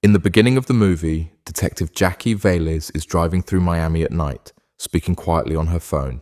In the beginning of the movie, Detective Jackie Velez is driving through Miami at night, speaking quietly on her phone.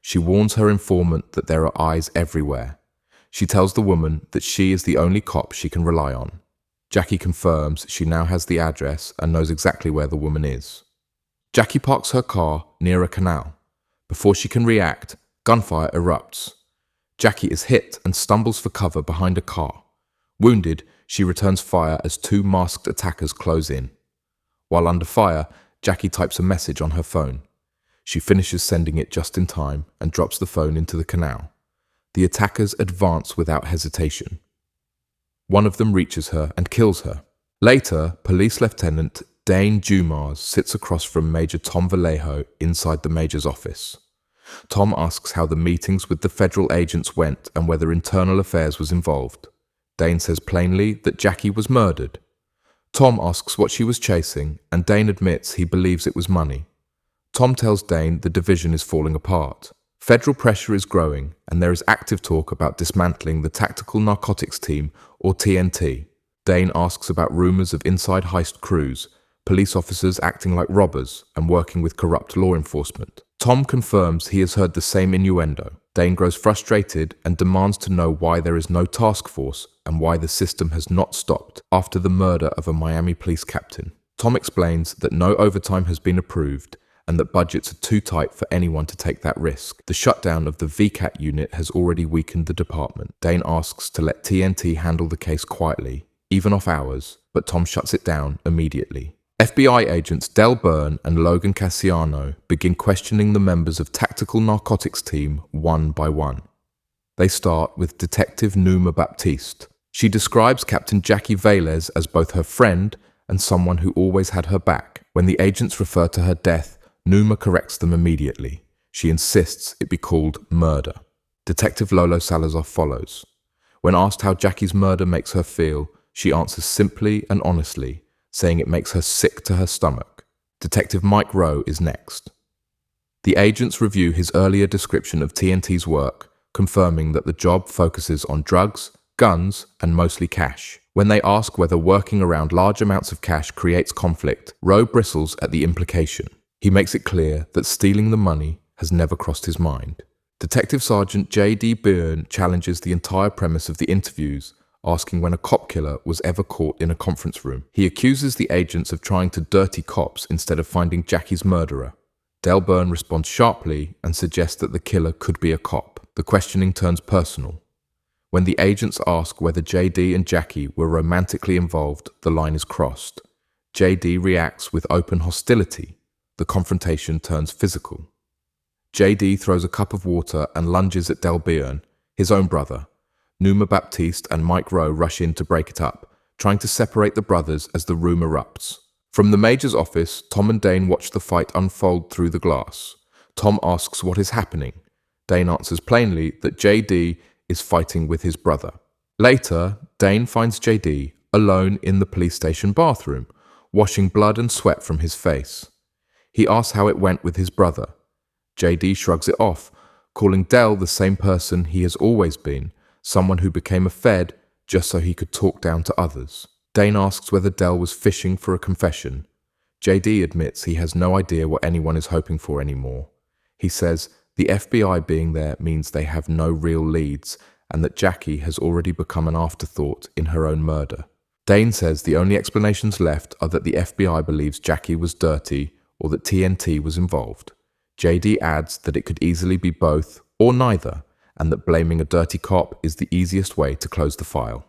She warns her informant that there are eyes everywhere. She tells the woman that she is the only cop she can rely on. Jackie confirms she now has the address and knows exactly where the woman is. Jackie parks her car near a canal. Before she can react, gunfire erupts. Jackie is hit and stumbles for cover behind a car. Wounded, she returns fire as two masked attackers close in. While under fire, Jackie types a message on her phone. She finishes sending it just in time and drops the phone into the canal. The attackers advance without hesitation. One of them reaches her and kills her. Later, Police Lieutenant Dane Dumars sits across from Major Tom Vallejo inside the Major's office. Tom asks how the meetings with the federal agents went and whether internal affairs was involved. Dane says plainly that Jackie was murdered. Tom asks what she was chasing, and Dane admits he believes it was money. Tom tells Dane the division is falling apart. Federal pressure is growing, and there is active talk about dismantling the Tactical Narcotics Team, or TNT. Dane asks about rumors of inside heist crews, police officers acting like robbers and working with corrupt law enforcement. Tom confirms he has heard the same innuendo. Dane grows frustrated and demands to know why there is no task force and why the system has not stopped after the murder of a Miami police captain. Tom explains that no overtime has been approved and that budgets are too tight for anyone to take that risk. The shutdown of the VCAT unit has already weakened the department. Dane asks to let TNT handle the case quietly, even off hours, but Tom shuts it down immediately. FBI agents Del Byrne and Logan Cassiano begin questioning the members of Tactical Narcotics Team one by one. They start with Detective Numa Baptiste. She describes Captain Jackie Velez as both her friend and someone who always had her back. When the agents refer to her death, Numa corrects them immediately. She insists it be called murder. Detective Lolo Salazar follows. When asked how Jackie's murder makes her feel, she answers simply and honestly, saying it makes her sick to her stomach. Detective Mike Rowe is next. The agents review his earlier description of TNT's work, confirming that the job focuses on drugs, guns, and mostly cash. When they ask whether working around large amounts of cash creates conflict, Rowe bristles at the implication. He makes it clear that stealing the money has never crossed his mind. Detective Sergeant J.D. Byrne challenges the entire premise of the interviews, asking when a cop killer was ever caught in a conference room. He accuses the agents of trying to dirty cops instead of finding Jackie's murderer. Del Byrne responds sharply and suggests that the killer could be a cop. The questioning turns personal. When the agents ask whether JD and Jackie were romantically involved, the line is crossed. JD reacts with open hostility. The confrontation turns physical. JD throws a cup of water and lunges at Del Byrne, his own brother. Numa Baptiste and Mike Rowe rush in to break it up, trying to separate the brothers as the room erupts. From the Major's office, Tom and Dane watch the fight unfold through the glass. Tom asks what is happening. Dane answers plainly that JD is fighting with his brother. Later, Dane finds JD alone in the police station bathroom, washing blood and sweat from his face. He asks how it went with his brother. JD shrugs it off, calling Del the same person he has always been, someone who became a Fed just so he could talk down to others. Dane asks whether Del was fishing for a confession. JD admits he has no idea what anyone is hoping for anymore. He says the FBI being there means they have no real leads and that Jackie has already become an afterthought in her own murder. Dane says the only explanations left are that the FBI believes Jackie was dirty or that TNT was involved. JD adds that it could easily be both or neither, and that blaming a dirty cop is the easiest way to close the file.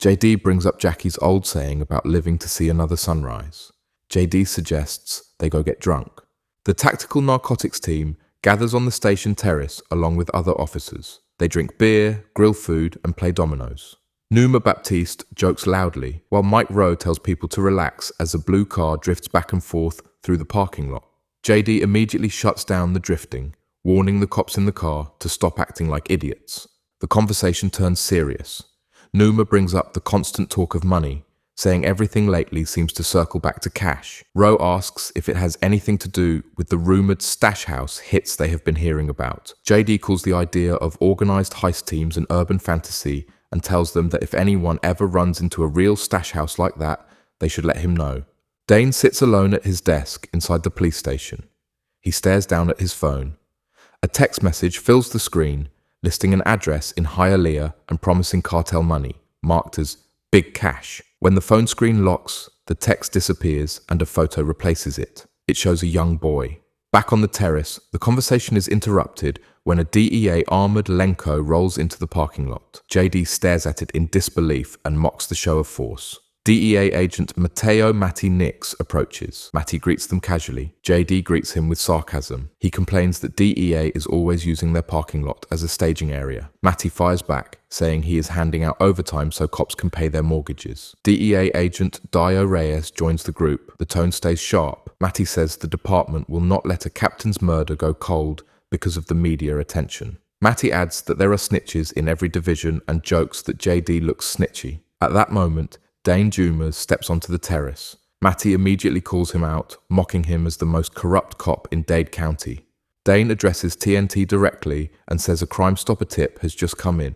JD brings up Jackie's old saying about living to see another sunrise. JD suggests they go get drunk. The Tactical Narcotics Team gathers on the station terrace along with other officers. They drink beer, grill food, and play dominoes. Numa Baptiste jokes loudly, while Mike Rowe tells people to relax as a blue car drifts back and forth through the parking lot. JD immediately shuts down the drifting, warning the cops in the car to stop acting like idiots. The conversation turns serious. Numa brings up the constant talk of money, saying everything lately seems to circle back to cash. Rowe asks if it has anything to do with the rumored stash house hits they have been hearing about. JD calls the idea of organized heist teams an urban fantasy and tells them that if anyone ever runs into a real stash house like that, They should let him know. Dane sits alone at his desk inside the police station. He stares down at his phone. A text message fills the screen, listing an address in Hialeah and promising cartel money, marked as Big Cash. When the phone screen locks, the text disappears and a photo replaces it. It shows a young boy. Back on the terrace, the conversation is interrupted when a DEA armored Lenko rolls into the parking lot. JD stares at it in disbelief and mocks the show of force. DEA agent Mateo Matty Nix approaches. Matty greets them casually. JD greets him with sarcasm. He complains that DEA is always using their parking lot as a staging area. Matty fires back, saying he is handing out overtime so cops can pay their mortgages. DEA agent Dio Reyes joins the group. The tone stays sharp. Matty says the department will not let a captain's murder go cold because of the media attention. Matty adds that there are snitches in every division and jokes that JD looks snitchy. At that moment, Dane Dumas steps onto the terrace. Matty immediately calls him out, mocking him as the most corrupt cop in Dade County. Dane addresses TNT directly and says a Crime Stopper tip has just come in.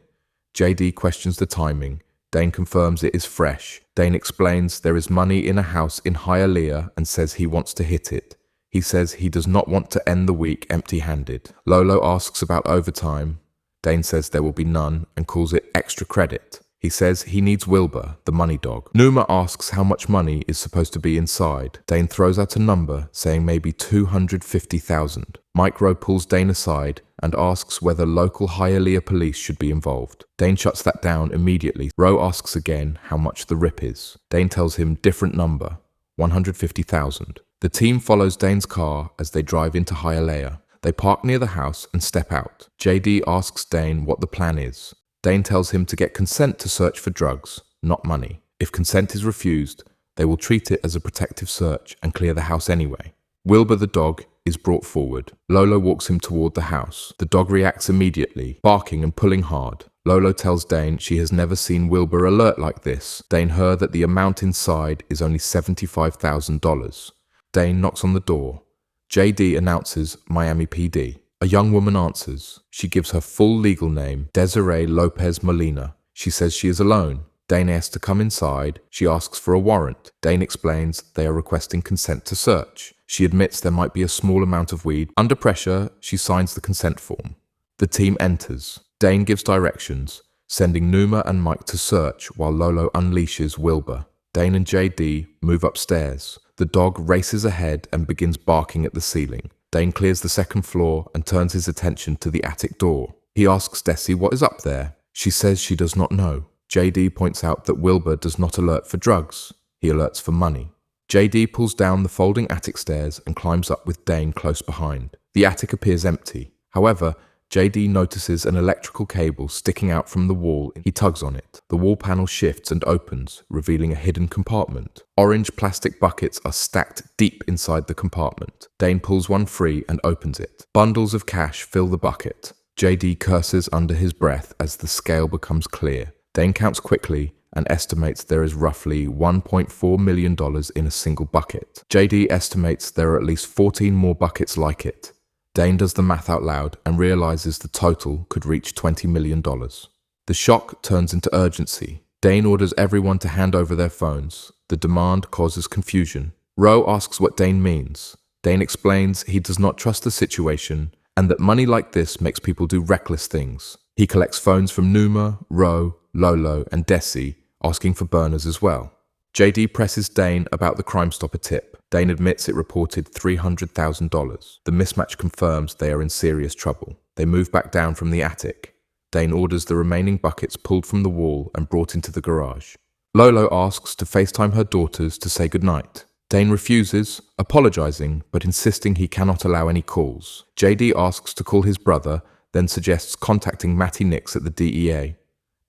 JD questions the timing. Dane confirms it is fresh. Dane explains there is money in a house in Hialeah and says he wants to hit it. He says he does not want to end the week empty-handed. Lolo asks about overtime. Dane says there will be none and calls it extra credit. He says he needs Wilbur, the money dog. Numa asks how much money is supposed to be inside. Dane throws out a number, saying maybe $250,000. Mike Rowe pulls Dane aside and asks whether local Hialeah police should be involved. Dane shuts that down immediately. Rowe asks again how much the rip is. Dane tells him different number, $150,000. The team follows Dane's car as they drive into Hialeah. They park near the house and step out. JD asks Dane what the plan is. Dane tells him to get consent to search for drugs, not money. If consent is refused, they will treat it as a protective search and clear the house anyway. Wilbur the dog is brought forward. Lolo walks him toward the house. The dog reacts immediately, barking and pulling hard. Lolo tells Dane she has never seen Wilbur alert like this. Dane heard that the amount inside is only $75,000. Dane knocks on the door. JD announces Miami PD. A young woman answers. She gives her full legal name, Desiree Lopez Molina. She says she is alone. Dane asks to come inside. She asks for a warrant. Dane explains they are requesting consent to search. She admits there might be a small amount of weed. Under pressure, she signs the consent form. The team enters. Dane gives directions, sending Numa and Mike to search while Lolo unleashes Wilbur. Dane and JD move upstairs. The dog races ahead and begins barking at the ceiling. Dane clears the second floor and turns his attention to the attic door. He asks Desi what is up there. She says she does not know. JD points out that Wilbur does not alert for drugs. He alerts for money. JD pulls down the folding attic stairs and climbs up with Dane close behind. The attic appears empty. However, JD notices an electrical cable sticking out from the wall. He tugs on it. The wall panel shifts and opens, revealing a hidden compartment. Orange plastic buckets are stacked deep inside the compartment. Dane pulls one free and opens it. Bundles of cash fill the bucket. JD curses under his breath as the scale becomes clear. Dane counts quickly and estimates there is roughly $1.4 million in a single bucket. JD estimates there are at least 14 more buckets like it. Dane does the math out loud and realizes the total could reach $20 million. The shock turns into urgency. Dane orders everyone to hand over their phones. The demand causes confusion. Rowe asks what Dane means. Dane explains he does not trust the situation and that money like this makes people do reckless things. He collects phones from Numa, Rowe, Lolo, and Desi, asking for burners as well. JD presses Dane about the Crime Stopper tip. Dane admits it reported $300,000. The mismatch confirms they are in serious trouble. They move back down from the attic. Dane orders the remaining buckets pulled from the wall and brought into the garage. Lolo asks to FaceTime her daughters to say goodnight. Dane refuses, apologizing, but insisting he cannot allow any calls. JD asks to call his brother, then suggests contacting Matty Nix at the DEA.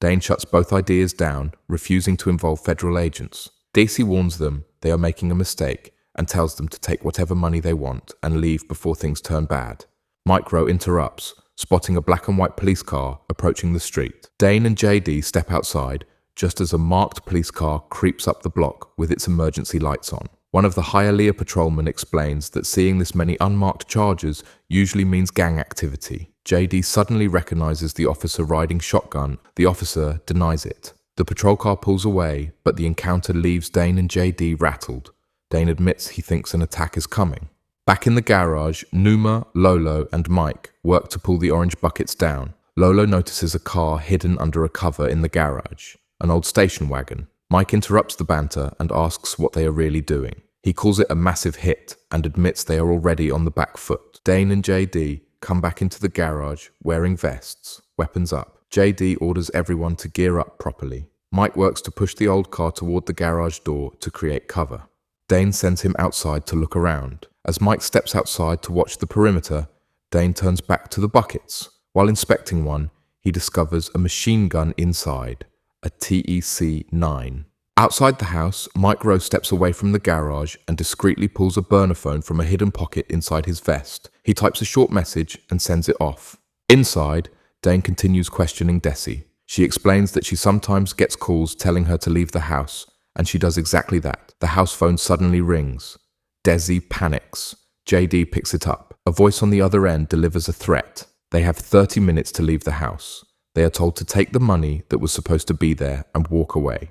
Dane shuts both ideas down, refusing to involve federal agents. Desi warns them they are making a mistake and tells them to take whatever money they want and leave before things turn bad. Mike Rowe interrupts, spotting a black and white police car approaching the street. Dane and JD step outside just as a marked police car creeps up the block with its emergency lights on. One of the Hialeah patrolmen explains that seeing this many unmarked charges usually means gang activity. JD suddenly recognizes the officer riding shotgun. The officer denies it. The patrol car pulls away, but the encounter leaves Dane and JD rattled. Dane admits he thinks an attack is coming. Back in the garage, Numa, Lolo, and Mike work to pull the orange buckets down. Lolo notices a car hidden under a cover in the garage, an old station wagon. Mike interrupts the banter and asks what they are really doing. He calls it a massive hit and admits they are already on the back foot. Dane and JD come back into the garage wearing vests, weapons up. JD orders everyone to gear up properly. Mike works to push the old car toward the garage door to create cover. Dane sends him outside to look around. As Mike steps outside to watch the perimeter, Dane turns back to the buckets. While inspecting one, he discovers a machine gun inside, a TEC-9. Outside the house, Mike Rowe steps away from the garage and discreetly pulls a burner phone from a hidden pocket inside his vest. He types a short message and sends it off. Inside, Dane continues questioning Desi. She explains that she sometimes gets calls telling her to leave the house, and she does exactly that. The house phone suddenly rings. Desi panics. JD picks it up. A voice on the other end delivers a threat. They have 30 minutes to leave the house. They are told to take the money that was supposed to be there and walk away.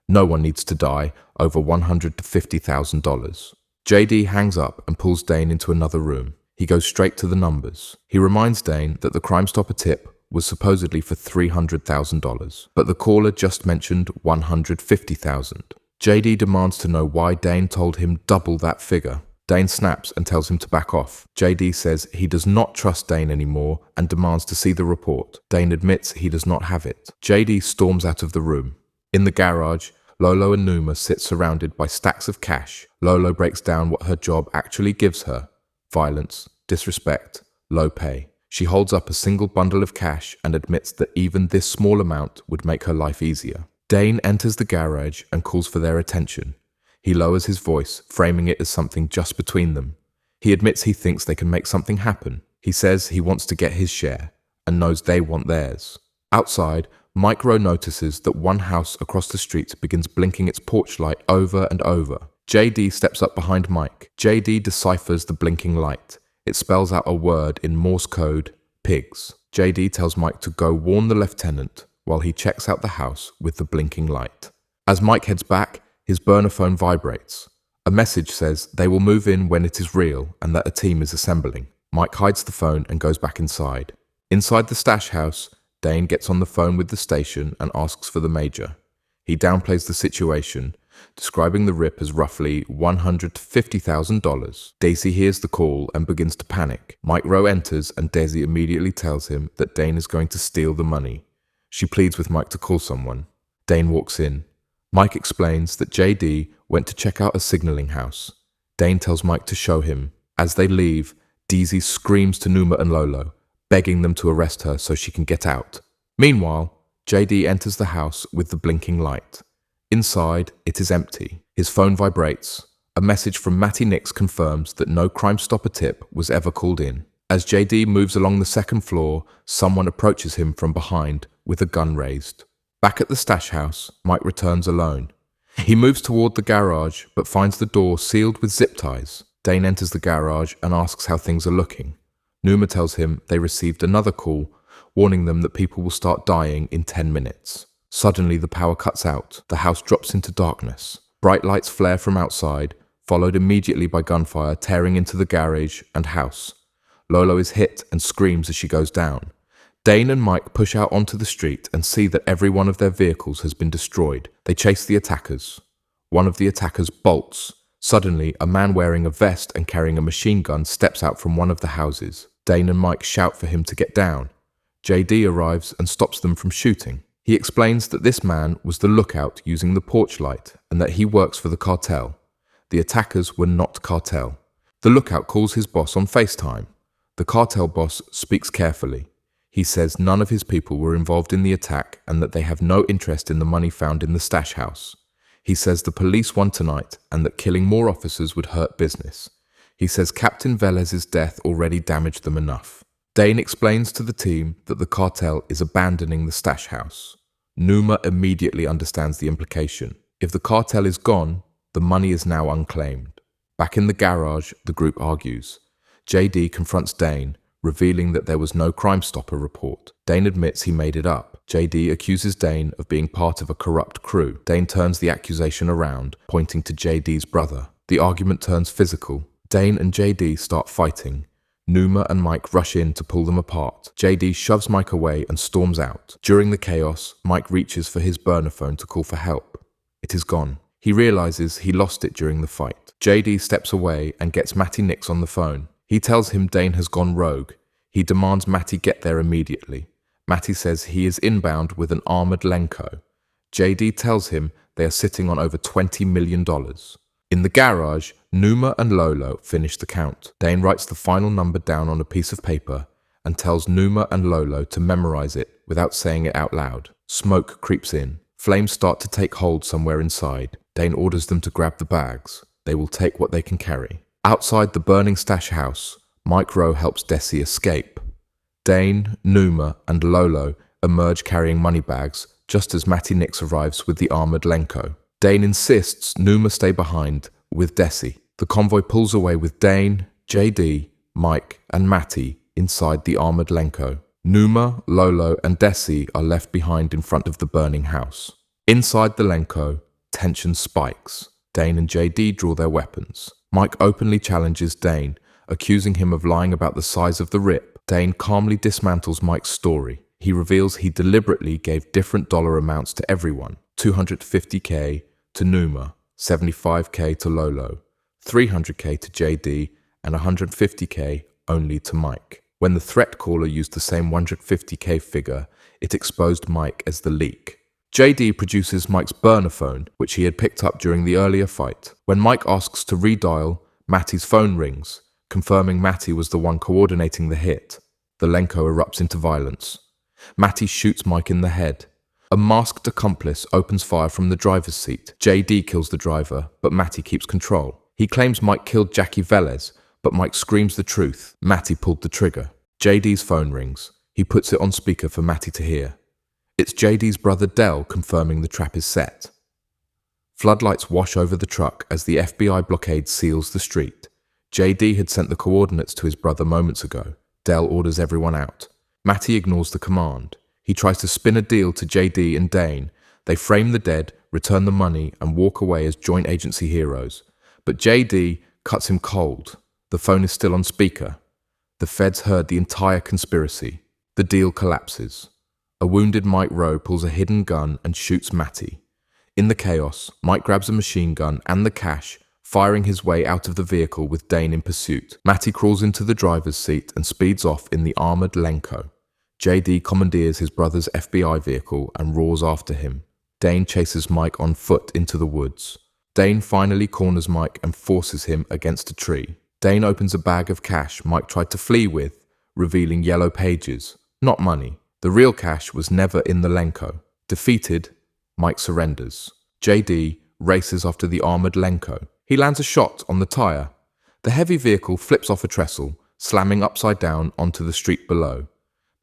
No one needs to die over $100,000 to $50,000. JD hangs up and pulls Dane into another room. He goes straight to the numbers. He reminds Dane that the Crime Stopper tip was supposedly for $300,000, but the caller just mentioned $150,000. JD demands to know why Dane told him double that figure. Dane snaps and tells him to back off. JD says he does not trust Dane anymore and demands to see the report. Dane admits he does not have it. JD storms out of the room. In the garage, Lolo and Numa sit surrounded by stacks of cash. Lolo breaks down what her job actually gives her: violence, disrespect, low pay. She holds up a single bundle of cash and admits that even this small amount would make her life easier. Dane enters the garage and calls for their attention. He lowers his voice, framing it as something just between them. He admits he thinks they can make something happen. He says he wants to get his share and knows they want theirs. Outside, Mike Rowe notices that one house across the street begins blinking its porch light over and over. JD steps up behind Mike. JD deciphers the blinking light. It spells out a word in Morse code: pigs. JD tells Mike to go warn the lieutenant while he checks out the house with the blinking light. As Mike heads back, his burner phone vibrates. A message says they will move in when it is real and that a team is assembling. Mike hides the phone and goes back inside. Inside the stash house, Dane gets on the phone with the station and asks for the major. He downplays the situation, describing the rip as roughly $100,000 to $50,000. Daisy hears the call and begins to panic. Mike Rowe enters and Daisy immediately tells him that Dane is going to steal the money. She pleads with Mike to call someone. Dane walks in. Mike explains that JD went to check out a signaling house. Dane tells Mike to show him. As they leave, Daisy screams to Numa and Lolo, begging them to arrest her so she can get out. Meanwhile, JD enters the house with the blinking light. Inside, it is empty. His phone vibrates. A message from Matty Nix confirms that no Crime Stopper tip was ever called in. As JD moves along the second floor, someone approaches him from behind with a gun raised. Back at the stash house, Mike returns alone. He moves toward the garage, but finds the door sealed with zip ties. Dane enters the garage and asks how things are looking. Numa tells him they received another call, warning them that people will start dying in 10 minutes. Suddenly, the power cuts out. The house drops into darkness. Bright lights flare from outside, followed immediately by gunfire tearing into the garage and house. Lolo is hit and screams as she goes down. Dane and Mike push out onto the street and see that every one of their vehicles has been destroyed. They chase the attackers. One of the attackers bolts. Suddenly, a man wearing a vest and carrying a machine gun steps out from one of the houses. Dane and Mike shout for him to get down. JD arrives and stops them from shooting. He explains that this man was the lookout using the porch light and that he works for the cartel. The attackers were not cartel. The lookout calls his boss on FaceTime. The cartel boss speaks carefully. He says none of his people were involved in the attack and that they have no interest in the money found in the stash house. He says the police won tonight and that killing more officers would hurt business. He says Captain Velez's death already damaged them enough. Dane explains to the team that the cartel is abandoning the stash house. Numa immediately understands the implication. If the cartel is gone, the money is now unclaimed. Back in the garage, the group argues. JD confronts Dane, revealing that there was no Crime Stopper report. Dane admits he made it up. JD accuses Dane of being part of a corrupt crew. Dane turns the accusation around, pointing to JD's brother. The argument turns physical. Dane and JD start fighting. Numa and Mike rush in to pull them apart. JD shoves Mike away and storms out. During the chaos, Mike reaches for his burner phone to call for help. It is gone. He realizes he lost it during the fight. JD steps away and gets Matty Nix on the phone. He tells him Dane has gone rogue. He demands Matty get there immediately. Matty says he is inbound with an armored Lenko. JD tells him they are sitting on over $20 million. In the garage, Numa and Lolo finish the count. Dane writes the final number down on a piece of paper and tells Numa and Lolo to memorize it without saying it out loud. Smoke creeps in. Flames start to take hold somewhere inside. Dane orders them to grab the bags. They will take what they can carry. Outside the burning stash house, Mike Rowe helps Desi escape. Dane, Numa, and Lolo emerge carrying money bags just as Matty Nix arrives with the armored Lenko. Dane insists Numa stay behind with Desi. The convoy pulls away with Dane, JD, Mike, and Matty inside the armored Lenko. Numa, Lolo, and Desi are left behind in front of the burning house. Inside the Lenko, tension spikes. Dane and JD draw their weapons. Mike openly challenges Dane, accusing him of lying about the size of the rip. Dane calmly dismantles Mike's story. He reveals he deliberately gave different dollar amounts to everyone. $250K to Numa, $75K to Lolo, $300K to JD, and $150K only to Mike. When the threat caller used the same $150K figure, it exposed Mike as the leak. JD produces Mike's burner phone, which he had picked up during the earlier fight. When Mike asks to redial, Matty's phone rings, confirming Matty was the one coordinating the hit. The Lenko erupts into violence. Matty shoots Mike in the head. A masked accomplice opens fire from the driver's seat. JD kills the driver, but Matty keeps control. He claims Mike killed Jackie Velez, but Mike screams the truth. Matty pulled the trigger. JD's phone rings. He puts it on speaker for Matty to hear. It's JD's brother Del confirming the trap is set. Floodlights wash over the truck as the FBI blockade seals the street. JD had sent the coordinates to his brother moments ago. Del orders everyone out. Matty ignores the command. He tries to spin a deal to JD and Dane. They frame the dead, return the money, and walk away as joint agency heroes. But JD cuts him cold. The phone is still on speaker. The feds heard the entire conspiracy. The deal collapses. A wounded Mike Rowe pulls a hidden gun and shoots Matty. In the chaos, Mike grabs a machine gun and the cash, firing his way out of the vehicle with Dane in pursuit. Matty crawls into the driver's seat and speeds off in the armored Lenko. JD commandeers his brother's FBI vehicle and roars after him. Dane chases Mike on foot into the woods. Dane finally corners Mike and forces him against a tree. Dane opens a bag of cash Mike tried to flee with, revealing yellow pages, not money. The real cash was never in the Lenko. Defeated, Mike surrenders. JD races after the armored Lenko. He lands a shot on the tire. The heavy vehicle flips off a trestle, slamming upside down onto the street below.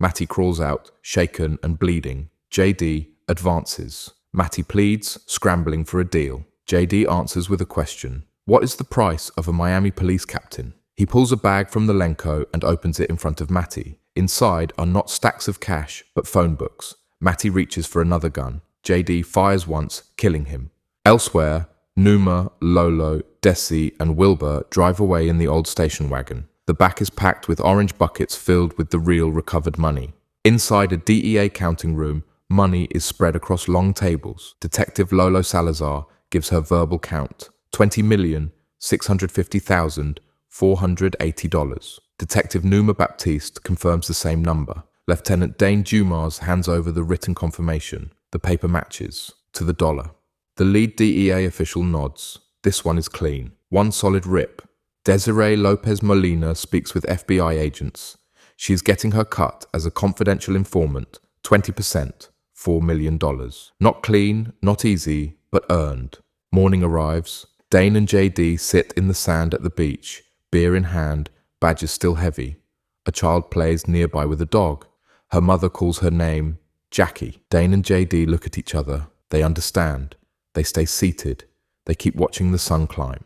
Matty crawls out, shaken and bleeding. JD advances. Matty pleads, scrambling for a deal. JD answers with a question. What is the price of a Miami police captain? He pulls a bag from the Lenko and opens it in front of Matty. Inside are not stacks of cash, but phone books. Matty reaches for another gun. JD fires once, killing him. Elsewhere, Numa, Lolo, Desi, and Wilbur drive away in the old station wagon. The back is packed with orange buckets filled with the real recovered money. Inside a DEA counting room, money is spread across long tables. Detective Lolo Salazar gives her verbal count. $20,650,480. Detective Numa Baptiste confirms the same number. Lieutenant Dane Dumas hands over the written confirmation. The paper matches to the dollar. The lead DEA official nods. This one is clean. One solid rip. Desiree Lopez Molina speaks with FBI agents. She is getting her cut as a confidential informant. 20%, $4 million. Not clean, not easy, but earned. Morning arrives. Dane and JD sit in the sand at the beach, beer in hand, badges still heavy. A child plays nearby with a dog. Her mother calls her name, Jackie. Dane and JD look at each other. They understand. They stay seated. They keep watching the sun climb.